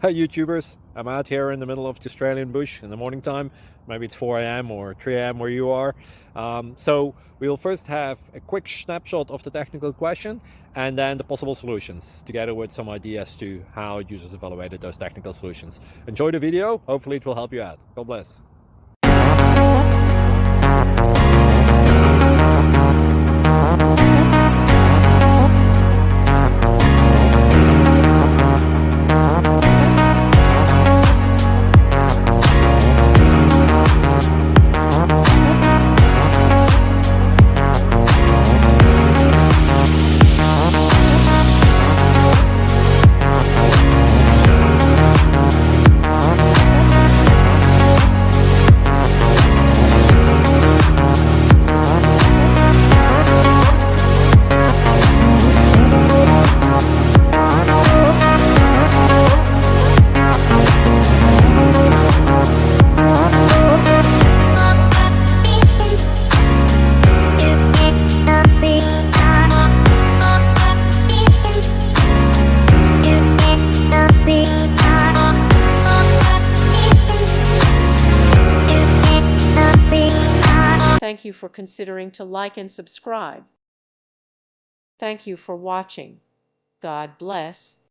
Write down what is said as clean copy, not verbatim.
Hey YouTubers, I'm out here in the middle of the Australian bush in the morning time. Maybe it's 4 a.m. or 3 a.m. where you are. So we'll first have a quick snapshot of the technical question and then the possible solutions, together with some ideas to how users evaluated those technical solutions. Enjoy the video, hopefully it will help you out. God bless. Thank you for considering to like and subscribe. Thank you for watching. God bless.